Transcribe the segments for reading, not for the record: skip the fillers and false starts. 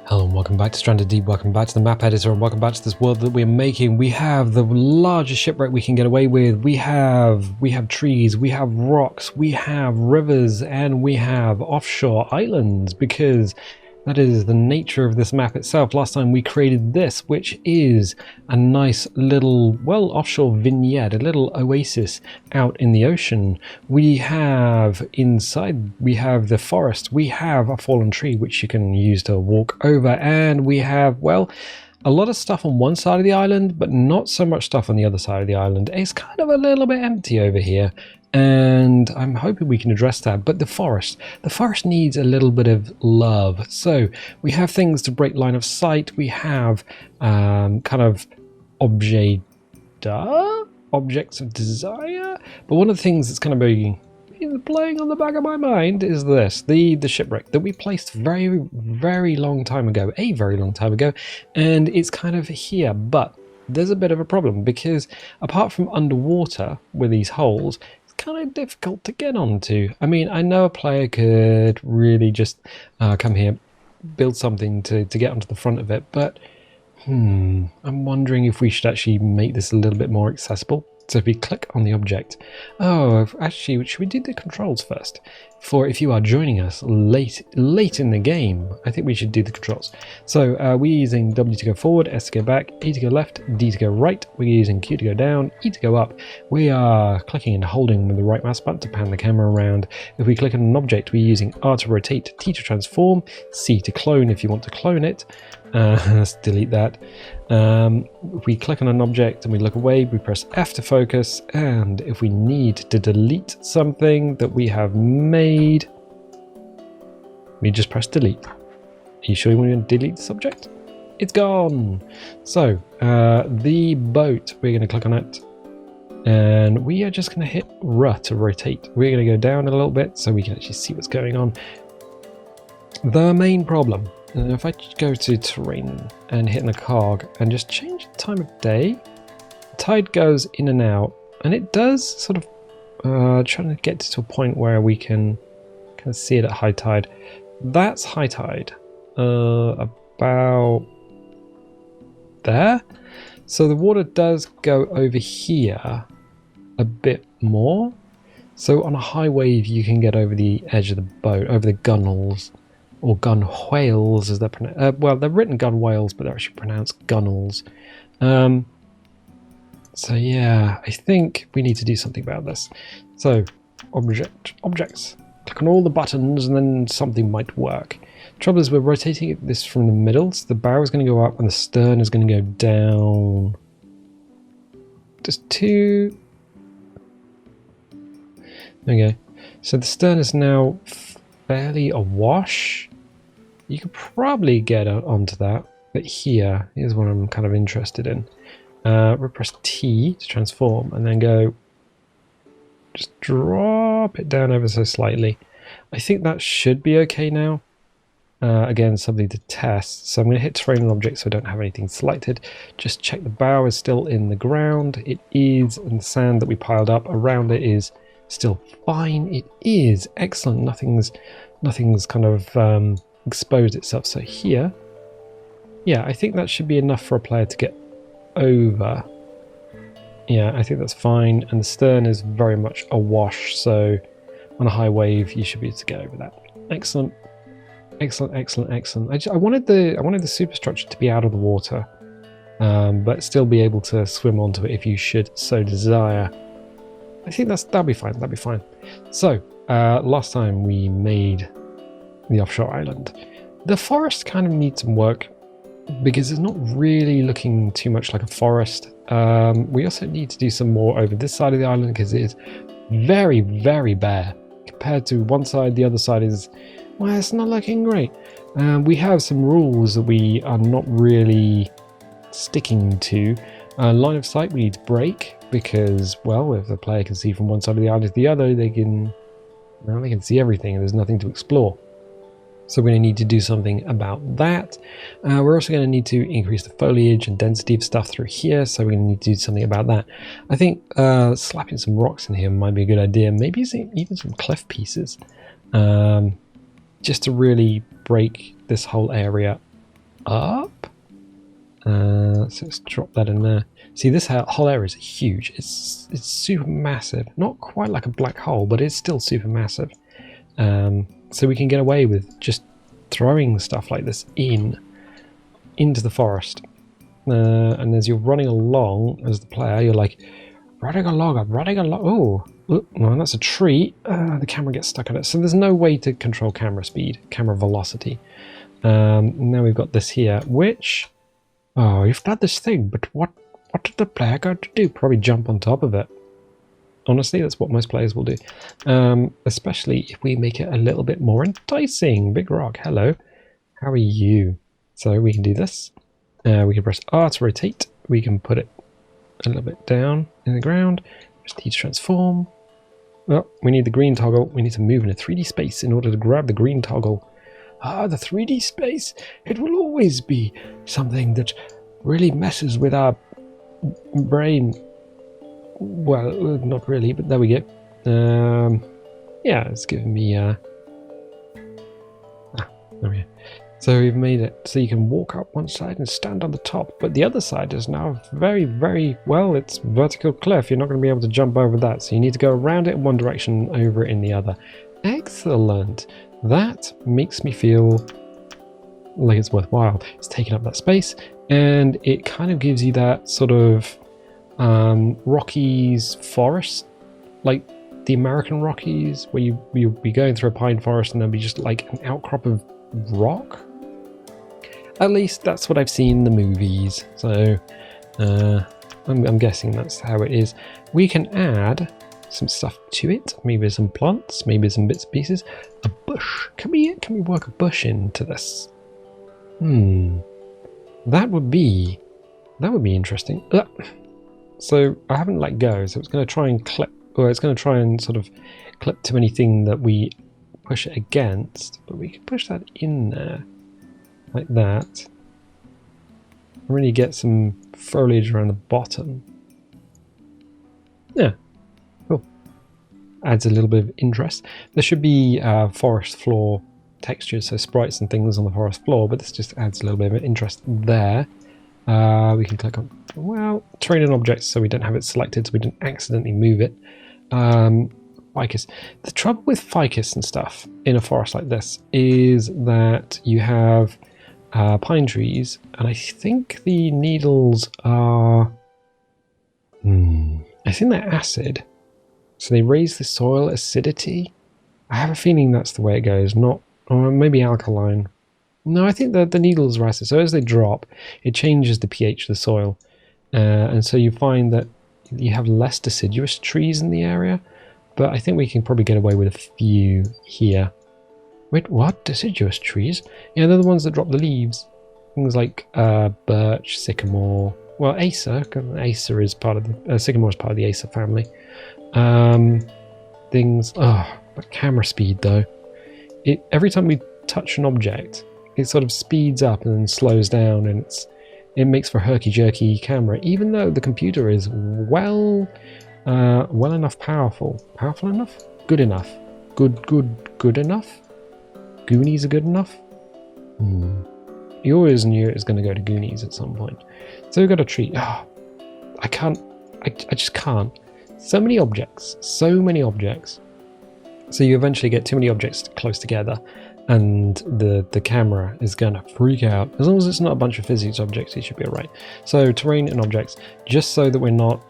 Hello and welcome back to Stranded Deep, welcome back to the map editor, and welcome back to this world that we're making. We have the largest shipwreck we can get away with. We have trees, we have rocks, we have rivers, and we have offshore islands, because that is the nature of this map itself. Last time we created this, which is a nice little, well, offshore vignette, a little oasis out in the ocean. We have inside, we have the forest, we have a fallen tree which you can use to walk over, and we have, well, a lot of stuff on one side of the island, but not so much stuff on the other side of the island. It's kind of a little bit empty over here, and I'm hoping we can address that. But the forest needs a little bit of love. So we have things to break line of sight. We have kind of objects of desire. But one of the things that's going to be playing on the back of my mind is this, the shipwreck that we placed very long time ago, and it's kind of here. But there's a bit of a problem, because apart from underwater with these holes, kind of difficult to get onto. I mean, I know a player could really just come here, build something to get onto the front of it, but I'm wondering if we should actually make this a little bit more accessible. So if we click on the object, actually, should we do the controls first? For if you are joining us late in the game, I think we should do the controls. So we're using W to go forward, S to go back, A to go left, D to go right. We're using Q to go down, E to go up. We are clicking and holding with the right mouse button to pan the camera around. If we click on an object, we're using R to rotate, T to transform, C to clone if you want to clone it. Let's delete that. If we click on an object and we look away, we press F to focus, and if we need to delete something that we have made, we just press delete. Are you sure you want to delete this object? It's gone. So the boat, we're going to click on it, and we are just going to hit R to rotate. We're going to go down a little bit so we can actually see what's going on. The main problem, if I go to terrain and hit the cog and just change the time of day, the tide goes in and out, and it does sort of trying to get to a point where we can kind of see it at high tide. That's high tide, about there. So the water does go over here a bit more. So on a high wave, you can get over the edge of the boat, over the gunnels. Or gun whales, as they're pronounced. Well, they're written gun whales, but they're actually pronounced gunnels. So yeah, I think we need to do something about this. So objects, click on all the buttons, and then something might work. Trouble is, we're rotating this from the middle, so the bow is going to go up and the stern is going to go down. Just two. Okay, so the stern is now fairly awash. You could probably get onto that, but here's what I'm kind of interested in. We'll press T to transform, and then go, just drop it down ever so slightly. I think that should be okay now. Again, something to test. So I'm going to hit terrain and object so I don't have anything selected. Just check the bow is still in the ground. It is, and the sand that we piled up around it is still fine. It is excellent. Nothing's kind of exposed itself. So here, yeah, I think that should be enough for a player to get over. Yeah, I think that's fine. And the stern is very much awash, so on a high wave you should be able to get over that. Excellent. I wanted the superstructure to be out of the water, but still be able to swim onto it if you should so desire. I think that'll be fine. So last time we made the offshore island. The forest kind of needs some work, because it's not really looking too much like a forest. We also need to do some more over this side of the island, because it is very bare compared to one side. The other side is, well, it's not looking great. We have some rules that we are not really sticking to. Line of sight we need to break, because, well, if the player can see from one side of the island to the other, they can see everything and there's nothing to explore. So we're going to need to do something about that. We're also going to need to increase the foliage and density of stuff through here, so we're going to need to do something about that. I think slapping some rocks in here might be a good idea, maybe even some cliff pieces, just to really break this whole area up. So let's drop that in there. See, this whole area is huge. It's super massive. Not quite like a black hole, but it's still super massive. So we can get away with just throwing stuff like this into the forest. And as you're running along as the player, you're like, running along, I'm running along. Oh, well, that's a tree. The camera gets stuck on it. So there's no way to control camera speed, camera velocity. Now we've got this here, which... Oh, you've got this thing, but what did the player go to do? Probably jump on top of it. Honestly, that's what most players will do. Especially if we make it a little bit more enticing. Big rock, hello. How are you? So we can do this. We can press R to rotate. We can put it a little bit down in the ground. Press T to transform. Oh, we need the green toggle. We need to move in a 3D space in order to grab the green toggle. Ah, the 3D space. It will always be something that really messes with our brain. Well, not really, but there we go. Yeah, it's giving me... there we go. So we've made it so you can walk up one side and stand on the top, but the other side is now very, very, well, it's vertical cliff. You're not going to be able to jump over that, so you need to go around it in one direction, over it in the other. Excellent. That makes me feel like it's worthwhile. It's taking up that space, and it kind of gives you that sort of Rockies forest, like the American Rockies, where you'll be going through a pine forest and there'll be just like an outcrop of rock. At least that's what I've seen in the movies, so I'm guessing that's how it is. We can add some stuff to it, maybe some plants, maybe some bits and pieces. A bush. Can we work a bush into this? That would be interesting. So I haven't let go, so it's going to try and clip, or it's going to try and sort of clip to anything that we push it against, but we can push that in there like that. Really get some foliage around the bottom. Yeah, cool. Adds a little bit of interest. There should be forest floor textures, so sprites and things on the forest floor, but this just adds a little bit of interest there. We can click on, well, terrain and objects, so we don't have it selected, so we don't accidentally move it. Ficus. The trouble with ficus and stuff in a forest like this is that you have pine trees, and I think the needles are... I think they're acid. So they raise the soil acidity. I have a feeling that's the way it goes, not... or maybe alkaline. No, I think that the needles are acid. So as they drop, it changes the pH of the soil. And so you find that you have less deciduous trees in the area. But I think we can probably get away with a few here. Wait, what? Deciduous trees? Yeah, they're the ones that drop the leaves. Things like birch, sycamore. Well, Acer. Acer is part of the... sycamore is part of the Acer family. Things... Oh, but camera speed, though. Every time we touch an object, it sort of speeds up and then slows down, and it makes for a herky-jerky camera, even though the computer is well enough powerful. Powerful enough? Good enough. Good enough? Goonies are good enough? You always knew it was going to go to Goonies at some point. So we've got a tree. Oh, I can't. I just can't. So many objects. So many objects. So you eventually get too many objects close together, and the camera is going to freak out. As long as it's not a bunch of physics objects, it should be alright. So terrain and objects, just so that we're not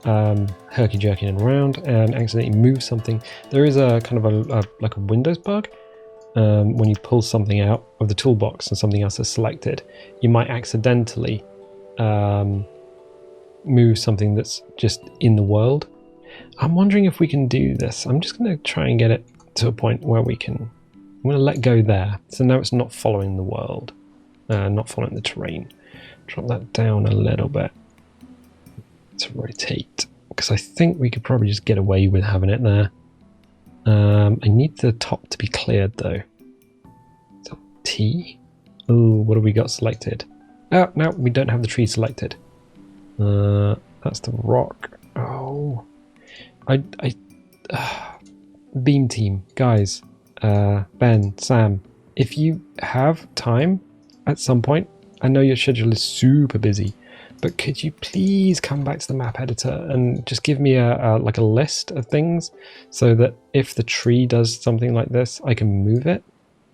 herky-jerking around and accidentally move something. There is a kind of like a Windows bug. When you pull something out of the toolbox and something else is selected, you might accidentally move something that's just in the world. I'm wondering if we can do this. I'm just going to try and get it to a point where we can... I'm going to let go there. So now it's not following the world, not following the terrain. Drop that down a little bit to rotate, because I think we could probably just get away with having it there. I need the top to be cleared though. So T. Oh, what have we got selected? Oh, no, we don't have the tree selected. That's the rock. Oh, Beam team, guys. Ben, Sam, if you have time at some point, I know your schedule is super busy, but could you please come back to the map editor and just give me like a list of things so that if the tree does something like this, I can move it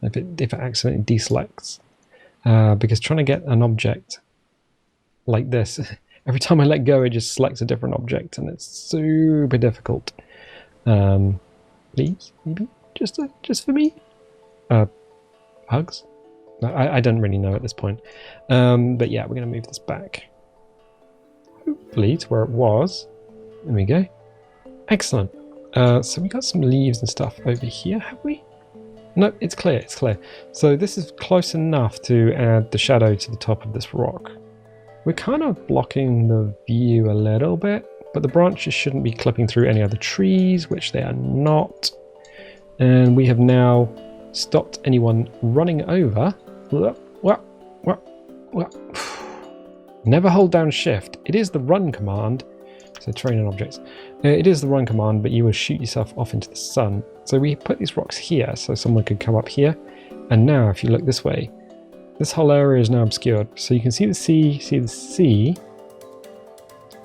if it accidentally deselects. Because trying to get an object like this, every time I let go, it just selects a different object, and it's super difficult. Please, maybe just for me. Hugs. I don't really know at this point. But yeah, we're going to move this back. Hopefully to where it was. There we go. Excellent. So we got some leaves and stuff over here, have we? No, it's clear, it's clear. So this is close enough to add the shadow to the top of this rock. We're kind of blocking the view a little bit, but the branches shouldn't be clipping through any other trees, which they are not. And we have now stopped anyone running over. Never hold down shift. It is the run command. So terrain and objects. It is the run command, but you will shoot yourself off into the sun. So we put these rocks here so someone could come up here. And now if you look this way, this whole area is now obscured. So you can see the sea,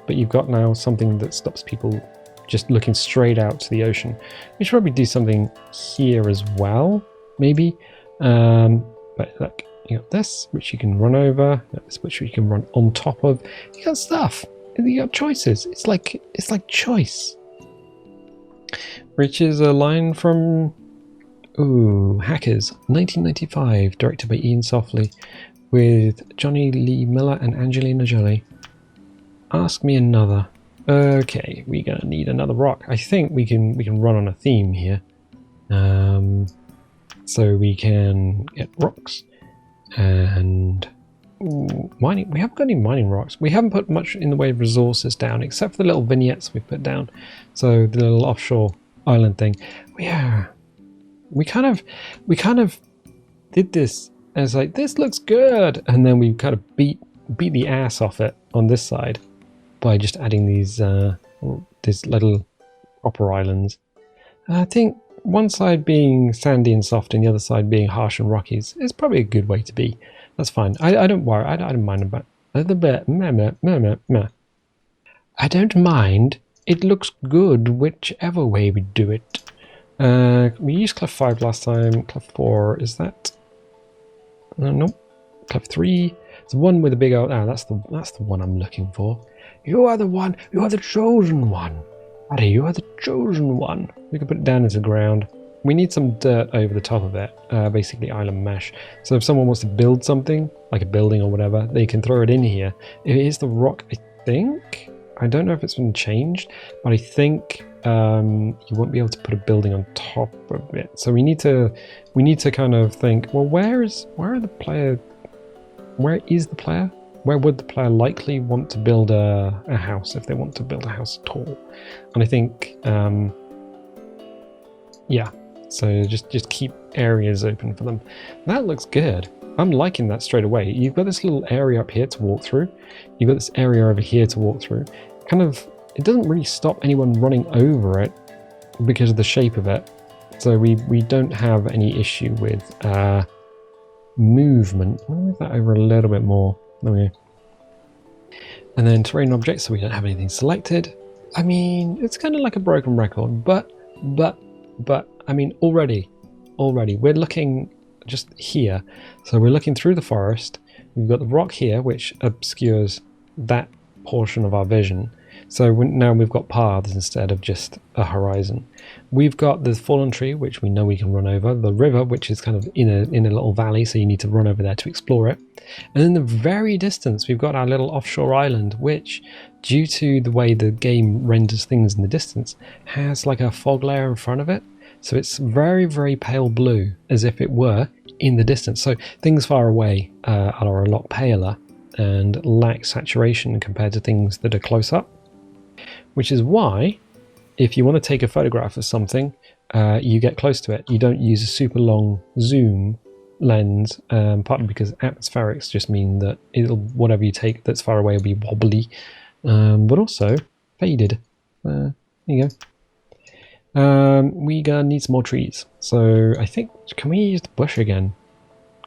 but you've got now something that stops people just looking straight out to the ocean. We should probably do something here as well, maybe. But look, you got this, which you can run over, this which you can run on top of. You got stuff. You got choices. It's like choice. Which is a line from Hackers, 1995, directed by Ian Softly, with Johnny Lee Miller and Angelina Jolie. Ask me another. Okay, we're gonna need another rock. I think we can run on a theme here. So we can get rocks and mining. We haven't got any mining rocks. We haven't put much in the way of resources down, except for the little vignettes we've put down. So the little offshore island thing. Yeah, we kind of did this as like, this looks good, and then we kind of beat the ass off it on this side by just adding these little proper islands. And I think one side being sandy and soft and the other side being harsh and rocky is probably a good way to be. That's fine. I don't worry. I don't mind about I don't mind. It looks good whichever way we do it. We used Clef 5 last time. Clef 4, is that? Nope. Clef 3. It's the one with the big old... that's the one I'm looking for. You are the one. You are the chosen one. Buddy, you are the chosen one. We can put it down into the ground. We need some dirt over the top of it, basically island mesh. So if someone wants to build something, like a building or whatever, they can throw it in here. It is the rock, I think. I don't know if it's been changed, but I think you won't be able to put a building on top of it. So we need to kind of think, well, where is the player? Where would the player likely want to build a house if they want to build a house at all? And I think, yeah. So just keep areas open for them. That looks good. I'm liking that straight away. You've got this little area up here to walk through. You've got this area over here to walk through. Kind of, it doesn't really stop anyone running over it because of the shape of it. So we don't have any issue with movement. Let me move that over a little bit more. There we go. And then terrain objects, so we don't have anything selected. I mean, it's kind of like a broken record, but I mean, already we're looking just here. So we're looking through the forest. We've got the rock here, which obscures that portion of our vision. So now we've got paths instead of just a horizon. We've got the fallen tree, which we know we can run over. The river, which is kind of in a little valley, so you need to run over there to explore it. And in the very distance, we've got our little offshore island, which, due to the way the game renders things in the distance, has like a fog layer in front of it. So it's very, very pale blue, as if it were in the distance. So things far away are a lot paler and lack saturation compared to things that are close up. Which is why, if you want to take a photograph of something, you get close to it. You don't use a super long zoom lens, partly because atmospherics just mean that whatever you take that's far away will be wobbly, but also faded. There you go. We gonna need some more trees. So I think, can we use the bush again?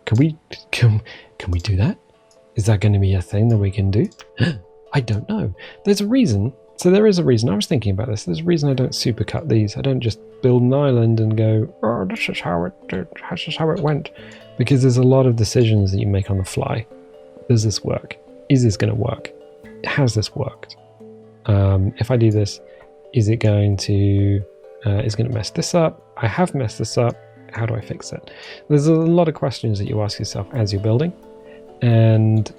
Can we do that? Is that going to be a thing that we can do? I don't know. There's a reason. So there is a reason. I was thinking about this. There's a reason I don't supercut these. I don't just build an island and go, oh, this is how it went. Because there's a lot of decisions that you make on the fly. Does this work? Is this going to work? Has this worked? If I do this, is it going to mess this up? I have messed this up. How do I fix it? There's a lot of questions that you ask yourself as you're building. And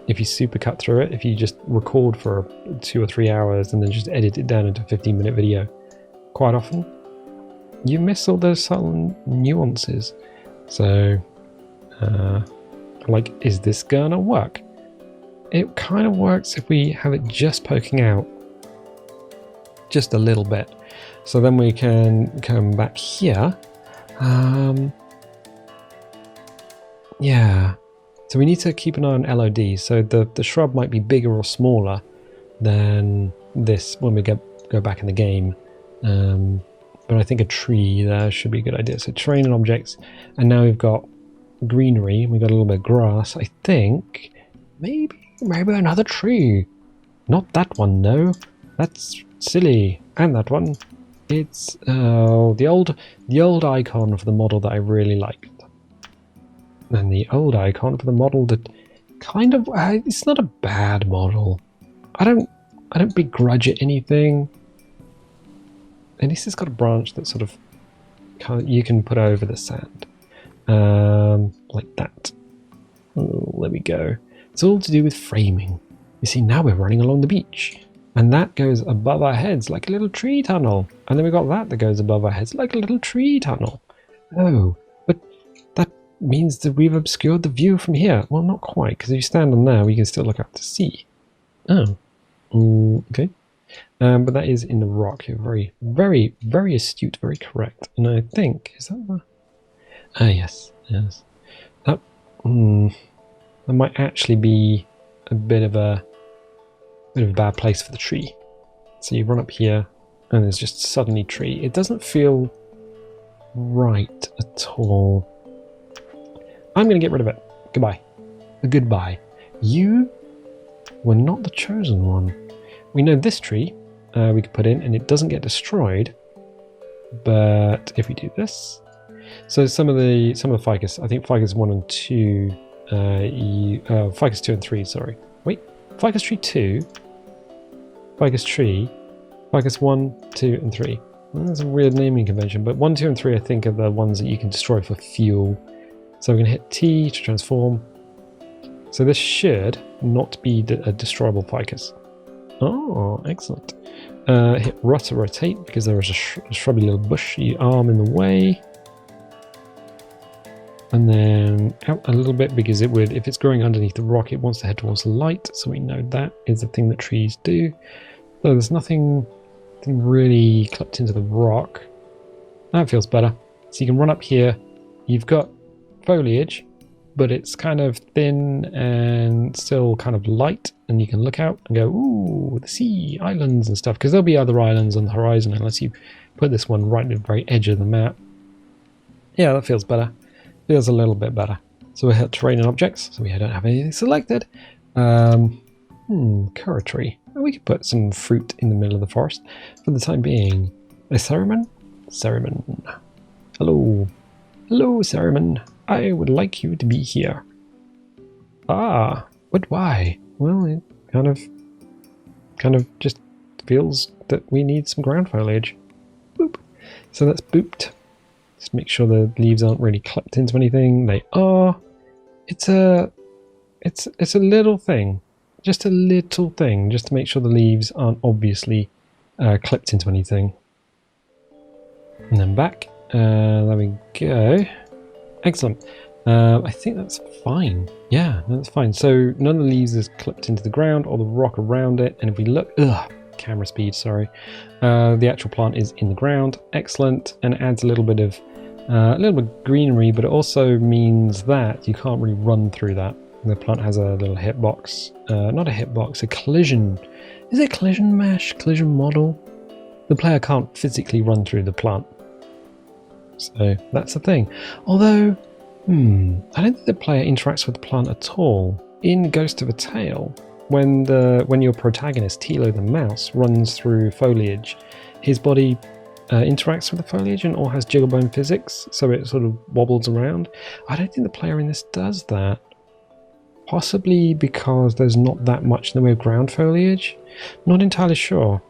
if you supercut through it, if you just record for 2 or 3 hours and then just edit it down into a 15-minute video, quite often you miss all those subtle nuances. So, like, is this gonna work? It kind of works if we have it just poking out just a little bit. So then we can come back here. Yeah. So we need to keep an eye on LOD. So the shrub might be bigger or smaller than this when we go back in the game. But I think a tree there should be a good idea. So terrain and objects. And now we've got greenery. We've got a little bit of grass. I think maybe another tree. Not that one, no. That's silly. And that one. It's the old icon for the model that I really liked. And the old icon for the model that kind of it's not a bad model. I don't begrudge it anything. At least it's got a branch that sort of you can put over the sand, like that. Oh, there we go. It's all to do with framing. You see, now we're running along the beach, and that goes above our heads like a little tree tunnel, and then we've got that goes above our heads like a little tree tunnel. Oh, but that means that we've obscured the view from here. Well, not quite, because if you stand on there, we can still look out to sea. Oh, okay. But that is in the rock. You're very, very, very astute, very correct. And I think, is that the... Ah, yes. That might actually be a bit of a bad place for the tree. So you run up here, and there's just suddenly tree. It doesn't feel right at all. I'm going to get rid of it. Goodbye. Goodbye. You were not the chosen one. We know this tree we could put in, and it doesn't get destroyed. But if we do this, so some of the ficus, I think ficus 1 and 2, ficus 2 and 3. Sorry, wait, ficus tree 2, ficus tree, ficus 1, 2, and 3. Well, that's a weird naming convention, but 1, 2, and 3 I think are the ones that you can destroy for fuel. So we're going to hit T to transform. So this should not be a destroyable ficus. Oh, excellent. Hit R to rotate because there is a shrubby little bushy arm in the way. And then out a little bit because it would, if it's growing underneath the rock, it wants to head towards the light. So we know that is the thing that trees do. So there's nothing really clipped into the rock. That feels better. So you can run up here. You've got foliage, but it's kind of thin and still kind of light, and you can look out and go, ooh, the sea, islands and stuff, because there'll be other islands on the horizon unless you put this one right at the very edge of the map. Yeah, that feels better. Feels a little bit better. So we hit terrain and objects, so we don't have anything selected. Curra tree. We could put some fruit in the middle of the forest for the time being. A Cereman? Cereman. Hello. Hello, Cereman. I would like you to be here. Ah, but why? Well, it kind of just feels that we need some ground foliage. Boop. So that's booped. Just make sure the leaves aren't really clipped into anything. They are. It's a little thing. Just a little thing, just to make sure the leaves aren't obviously clipped into anything. And then back. There we go. Excellent. I think that's fine. Yeah, that's fine. So none of the leaves is clipped into the ground or the rock around it. And if we look, camera speed, sorry. The actual plant is in the ground. Excellent. And it adds a little bit of greenery, but it also means that you can't really run through that. The plant has a little hitbox. Not a hitbox, a collision. Is it a collision mesh? Collision model? The player can't physically run through the plant. So that's the thing. Although, I don't think the player interacts with the plant at all. In Ghost of a Tale, when your protagonist, Tilo the mouse, runs through foliage, his body interacts with the foliage and all has jigglebone physics, so it sort of wobbles around. I don't think the player in this does that. Possibly because there's not that much in the way of ground foliage. Not entirely sure.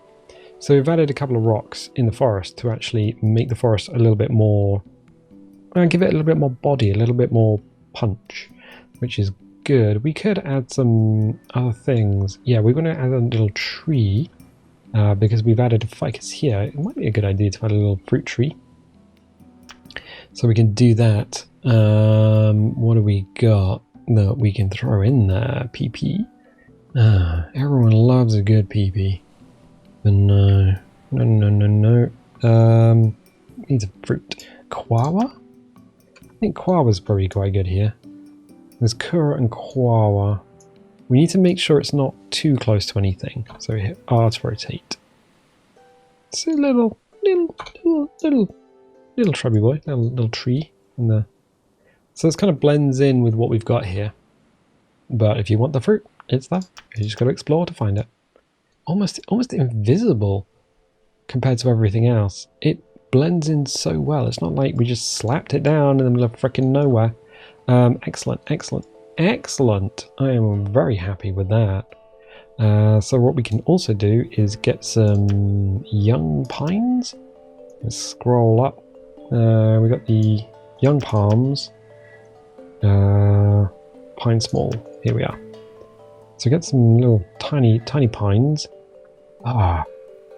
So we've added a couple of rocks in the forest to actually make the forest a little bit more... give it a little bit more body, a little bit more punch, which is good. We could add some other things. Yeah, we're going to add a little tree because we've added a ficus here. It might be a good idea to add a little fruit tree. So we can do that. What do we got that we can throw in there? PP. Everyone loves a good PP. But no. Needs a fruit. Quawa? I think Quawa's probably quite good here. There's Kura and Quawa. We need to make sure it's not too close to anything. So we hit R to rotate. It's a little shrubby boy, little tree in there. So this kind of blends in with what we've got here. But if you want the fruit, it's there. You just got to explore to find it. Almost invisible compared to everything else. It blends in so well. It's not like we just slapped it down in the middle of frickin' nowhere. Excellent. I am very happy with that. So what we can also do is get some young pines. Let's scroll up. We got the young palms. Pine small. Here we are. So get some little tiny pines.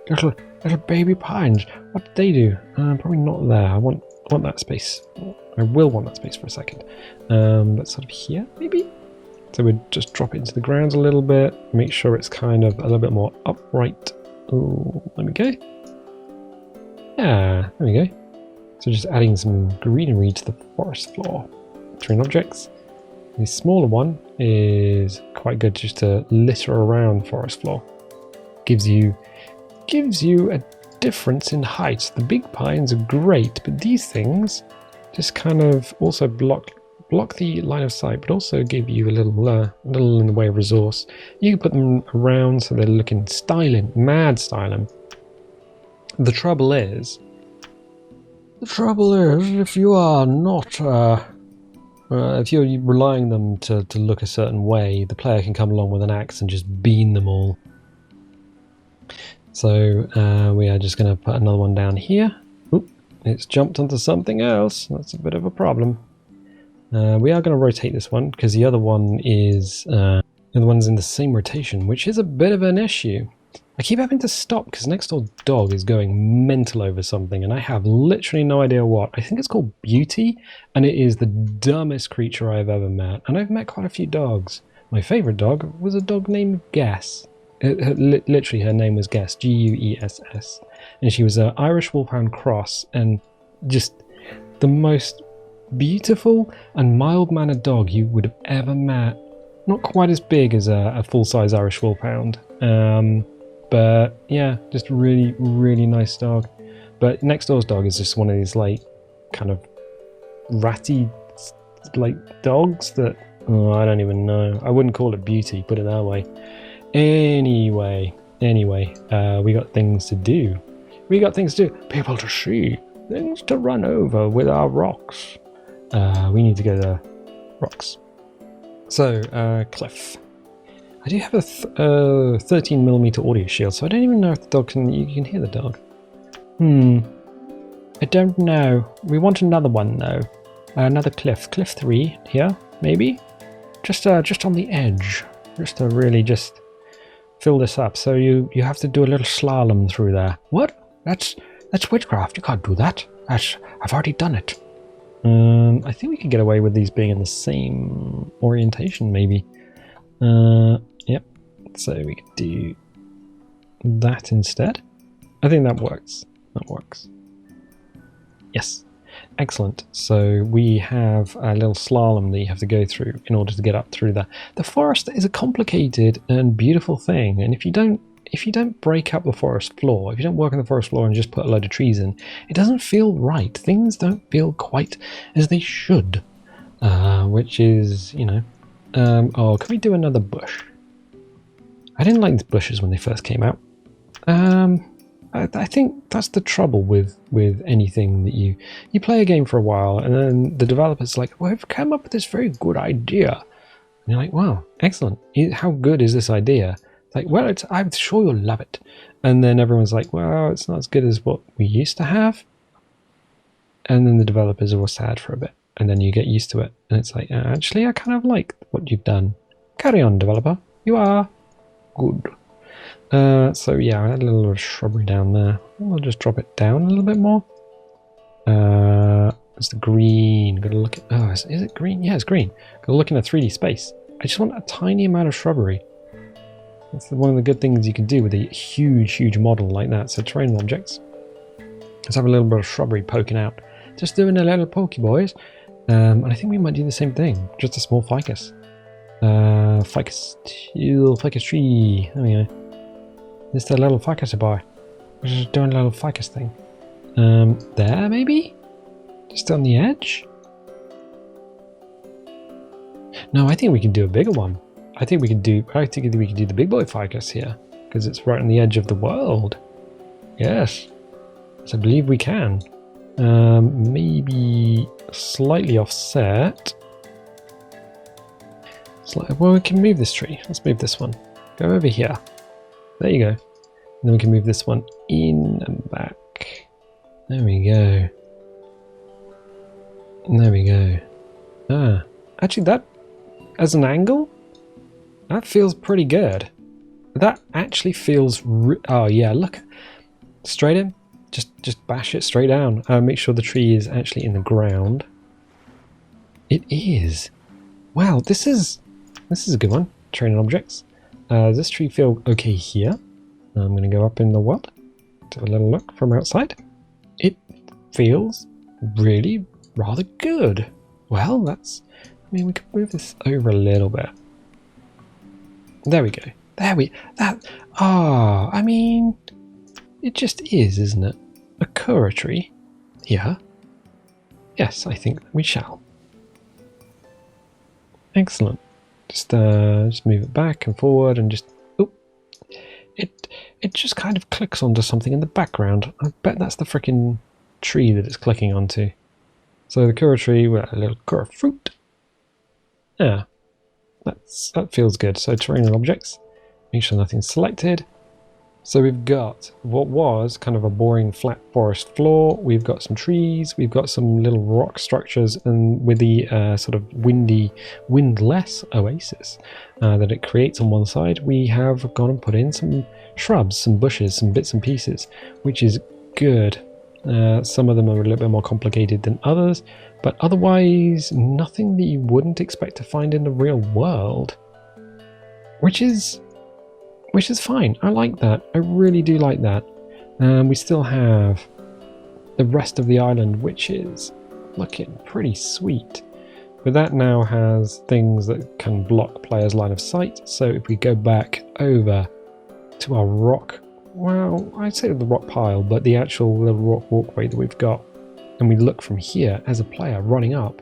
Little baby pines. What do they do? Probably not there. I want that space. I will want that space for a second. But sort of here, maybe? So we'd just drop it into the ground a little bit. Make sure it's kind of a little bit more upright. Oh, there we go. Yeah, there we go. So just adding some greenery to the forest floor. Terrain objects. The smaller one is quite good just to litter around forest floor. Gives you a difference in height. The big pines are great, but these things just kind of also block the line of sight, but also give you a little in the way of resource. You can put them around so they're looking styling, mad styling. The trouble is if you are not if you're relying them to look a certain way, the player can come along with an axe and just bean them all. So we are just going to put another one down here. Oop, it's jumped onto something else. That's a bit of a problem. We are going to rotate this one because the other one is the other one's in the same rotation, which is a bit of an issue. I keep having to stop because next door dog is going mental over something and I have literally no idea what. I think it's called Beauty and it is the dumbest creature I've ever met. And I've met quite a few dogs. My favourite dog was a dog named Guess. Literally her name was Guess, Guess. And she was an Irish Wolfhound cross and just the most beautiful and mild-mannered dog you would have ever met. Not quite as big as a full-size Irish Wolfhound. But yeah, just really, really nice dog. But next door's dog is just one of these like kind of ratty like dogs that I don't even know. I wouldn't call it Beauty, put it that way. Anyway, we got things to do. People to see, things to run over with our rocks. We need to go to rocks. So cliff. I do have a 13mm audio shield, so I don't even know if the dog you can hear the dog. I don't know. We want another one though. Another cliff. Cliff 3 here, maybe? Just on the edge. Just to really just fill this up. So you have to do a little slalom through there. What? That's witchcraft. You can't do that. I've already done it. I think we could get away with these being in the same orientation, maybe. Yep. So we could do that instead. I think that works. Yes. Excellent. So we have a little slalom that you have to go through in order to get up through there. The forest is a complicated and beautiful thing, and if you don't break up the forest floor, if you don't work on the forest floor and just put a load of trees in, it doesn't feel right. Things don't feel quite as they should. which is, you know, oh, can we do another bush? I didn't like the bushes when they first came out. I think that's the trouble with anything that you play a game for a while and then the developer's like, well, I've come up with this very good idea. And you're like, wow, excellent. How good is this idea? It's like, well, I'm sure you'll love it. And then everyone's like, well, it's not as good as what we used to have. And then the developers are all sad for a bit. And then you get used to it. And it's like, actually, I kind of like what you've done. Carry on, developer. You are good. So yeah, I had a little shrubbery down there. I'll just drop it down a little bit more. It's the green. Gotta look at. Oh, is it green? Yeah, it's green. Gotta look in a 3D space. I just want a tiny amount of shrubbery. That's one of the good things you can do with a huge model like that. So terrain objects. Let's have a little bit of shrubbery poking out. Just doing a little pokey, boys. And I think we might do the same thing. Just a small ficus. Ficus tree. There we go. Just a little ficus boy. We're just doing a little ficus thing. There maybe? Just on the edge? No, I think we can do a bigger one. I think we could do the big boy ficus here. Because it's right on the edge of the world. Yes. So I believe we can. Maybe slightly offset. Well, we can move this tree. Let's move this one. Go over here. There you go. And then we can move this one in and back. There we go. There we go. Actually that, as an angle, that feels pretty good. That actually feels, oh yeah, look. Straight in. Just bash it straight down. Make sure the tree is actually in the ground. It is. Wow, this is a good one. Training objects. Does this tree feel okay here? I'm going to go up in the world. Do a little look from outside. It feels really rather good. Well, we can move this over a little bit. There we go. I mean, it just is, isn't it? A Kura tree. Here. Yes, I think we shall. Excellent. Just move it back and forward and just... Oh, it just kind of clicks onto something in the background. I bet that's the freaking tree that it's clicking onto. So the Kura tree, with a little Kura fruit. Yeah, that feels good. So terrain and objects. Make sure nothing's selected. So we've got what was kind of a boring flat forest floor. We've got some trees. We've got some little rock structures, and with the sort of windless oasis that it creates on one side, we have gone and put in some shrubs, some bushes, some bits and pieces, which is good. Some of them are a little bit more complicated than others, but otherwise nothing that you wouldn't expect to find in the real world, which is fine. I like that. I really do like that. We still have the rest of the island, which is looking pretty sweet. But that now has things that can block players' line of sight. So if we go back over to our rock, well, I'd say the rock pile, but the actual little rock walkway that we've got, and we look from here as a player running up,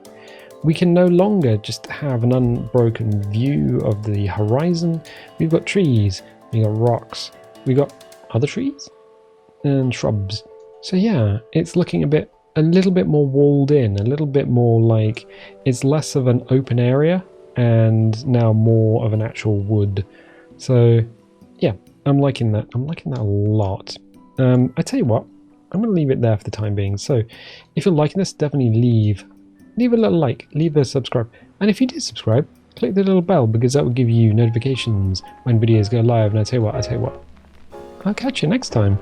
we can no longer just have an unbroken view of the horizon. We've got trees. We got rocks, we got other trees and shrubs. So yeah, it's looking a little bit more walled in, a little bit more like it's less of an open area and now more of an actual wood. So yeah, I'm liking that. I'm liking that a lot. I tell you what, I'm going to leave it there for the time being. So if you're liking this, definitely leave a little like, leave a subscribe. And if you did subscribe, click the little bell, because that will give you notifications when videos go live. And I tell you what, I'll catch you next time.